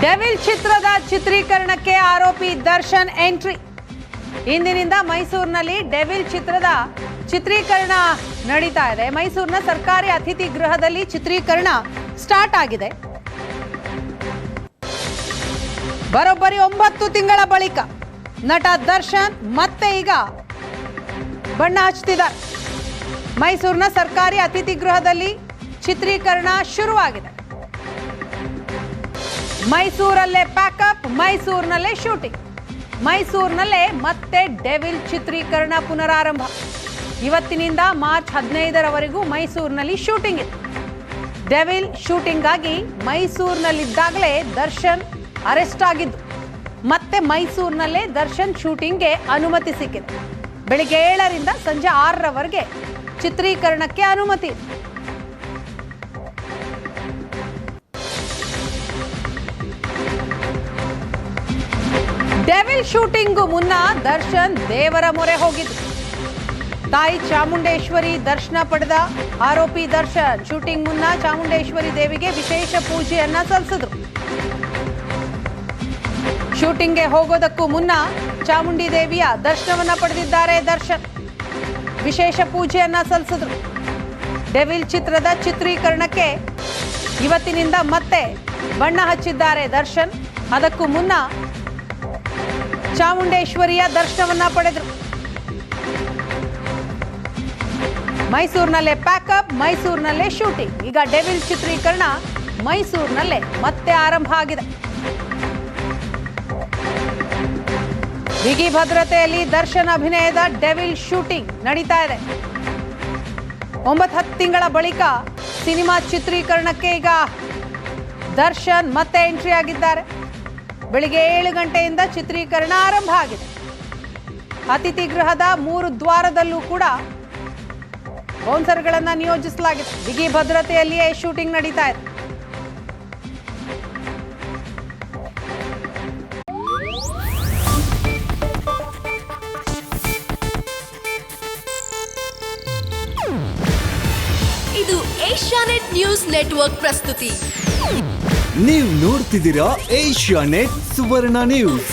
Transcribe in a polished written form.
Devil ಚಿತ್ರದ ಚಿತ್ರೀಕರಣಕ್ಕೆ ಆರೋಪಿ ದರ್ಶನ್ ಎಂಟ್ರಿ. ಇಂದಿನಿಂದ ಮೈಸೂರಿನಲ್ಲಿ ಡೆವಿಲ್ ಚಿತ್ರದ ಚಿತ್ರೀಕರಣ ನಡೀತಾ ಇದೆ. ಮೈಸೂರಿನ ಸರ್ಕಾರಿ ಅತಿಥಿ ಗೃಹದಲ್ಲಿ ಚಿತ್ರೀಕರಣ ಸ್ಟಾರ್ಟ್ ಆಗಿದೆ. ಬರೋಬ್ಬರಿ 9 ತಿಂಗಳ ಬಳಿಕ ನಟ ದರ್ಶನ್ ಮತ್ತೆ ಈಗ ಬಣ್ಣ ಹಚ್ಚುತ್ತಿದ್ದಾರೆ. ಮೈಸೂರಿನ ಸರ್ಕಾರಿ ಅತಿಥಿ ಗೃಹದಲ್ಲಿ ಚಿತ್ರೀಕರಣ ಶುರುವಾಗಿದೆ. ಮೈಸೂರಲ್ಲೇ ಪ್ಯಾಕಪ್, ಮೈಸೂರಿನಲ್ಲೇ ಶೂಟಿಂಗ್. ಮೈಸೂರಿನಲ್ಲೇ ಮತ್ತೆ ಡೆವಿಲ್ ಚಿತ್ರೀಕರಣ ಪುನರಾರಂಭ. ಇವತ್ತಿನಿಂದ ಮಾರ್ಚ್ 15ರವರೆಗೂ ಮೈಸೂರಿನಲ್ಲಿ ಶೂಟಿಂಗ್ ಇದೆ. ಡೆವಿಲ್ ಶೂಟಿಂಗ್ ಆಗಿ ಮೈಸೂರಿನಲ್ಲಿದ್ದಾಗಲೇ ದರ್ಶನ್ ಅರೆಸ್ಟ್ ಆಗಿದ್ದು, ಮತ್ತೆ ಮೈಸೂರಿನಲ್ಲೇ ದರ್ಶನ್ ಶೂಟಿಂಗ್ಗೆ ಅನುಮತಿ ಸಿಕ್ಕಿದೆ. ಬೆಳಿಗ್ಗೆ 7ರಿಂದ ಸಂಜೆ 6ರವರೆಗೆ ಚಿತ್ರೀಕರಣಕ್ಕೆ ಅನುಮತಿ ಇದೆ. ಡೆವಿಲ್ ಶೂಟಿಂಗ್ ಮುನ್ನ ದರ್ಶನ್ ದೇವರ ಮೊರೆ ಹೋಗಿದ್ರು. ತಾಯಿ ಚಾಮುಂಡೇಶ್ವರಿ ದರ್ಶನ ಪಡೆದ ಆರೋಪಿ ದರ್ಶನ್ ಶೂಟಿಂಗ್ ಮುನ್ನ ಚಾಮುಂಡೇಶ್ವರಿ ದೇವಿಗೆ ವಿಶೇಷ ಪೂಜೆಯನ್ನ ಸಲ್ಲಿಸಿದ್ರು. ಶೂಟಿಂಗ್ಗೆ ಹೋಗೋದಕ್ಕೂ ಮುನ್ನ ಚಾಮುಂಡಿ ದೇವಿಯ ದರ್ಶನವನ್ನ ಪಡೆದಿದ್ದಾರೆ ದರ್ಶನ್. ವಿಶೇಷ ಪೂಜೆಯನ್ನ ಸಲ್ಲಿಸಿದ್ರು. ಡೆವಿಲ್ ಚಿತ್ರದ ಚಿತ್ರೀಕರಣಕ್ಕೆ ಇವತ್ತಿನಿಂದ ಮತ್ತೆ ಬಣ್ಣ ಹಚ್ಚಿದ್ದಾರೆ ದರ್ಶನ್. ಅದಕ್ಕೂ ಮುನ್ನ ಚಾಮುಂಡೇಶ್ವರಿಯ ದರ್ಶನವನ್ನ ಪಡೆದರು. ಮೈಸೂರಿನಲ್ಲೇ ಪ್ಯಾಕಪ್, ಮೈಸೂರಿನಲ್ಲೇ ಶೂಟಿಂಗ್. ಈಗ ಡೆವಿಲ್ ಚಿತ್ರೀಕರಣ ಮೈಸೂರಿನಲ್ಲೇ ಮತ್ತೆ ಆರಂಭ ಆಗಿದೆ. ಬಿಗಿ ಭದ್ರತೆಯಲ್ಲಿ ದರ್ಶನ್ ಅಭಿನಯದ ಡೆವಿಲ್ ಶೂಟಿಂಗ್ ನಡೀತಾ ಇದೆ. 9-10 ತಿಂಗಳ ಬಳಿಕ ಸಿನಿಮಾ ಚಿತ್ರೀಕರಣಕ್ಕೆ ಈಗ ದರ್ಶನ್ ಮತ್ತೆ ಎಂಟ್ರಿ ಆಗಿದ್ದಾರೆ. ಬೆಳಿಗ್ಗೆ 7 ಗಂಟೆಯಿಂದ ಚಿತ್ರೀಕರಣ ಆರಂಭ ಆಗಿದೆ. ಅತಿಥಿ ಗೃಹದ 3 ದ್ವಾರದಲ್ಲೂ ಕೂಡ ಬೌನ್ಸರ್ಗಳನ್ನು ನಿಯೋಜಿಸಲಾಗಿದೆ. ಬಿಗಿ ಭದ್ರತೆಯಲ್ಲಿಯೇ ಶೂಟಿಂಗ್ ನಡೀತಾ ಇದೆ. ಇದು ಏಷ್ಯಾನೆಟ್ ನ್ಯೂಸ್ ನೆಟ್ವರ್ಕ್ ಪ್ರಸ್ತುತಿ. ನೀವು ನೋಡ್ತಿದ್ದೀರಾ ಏಷ್ಯಾನೆಟ್ ಸುವರ್ಣ ನ್ಯೂಸ್.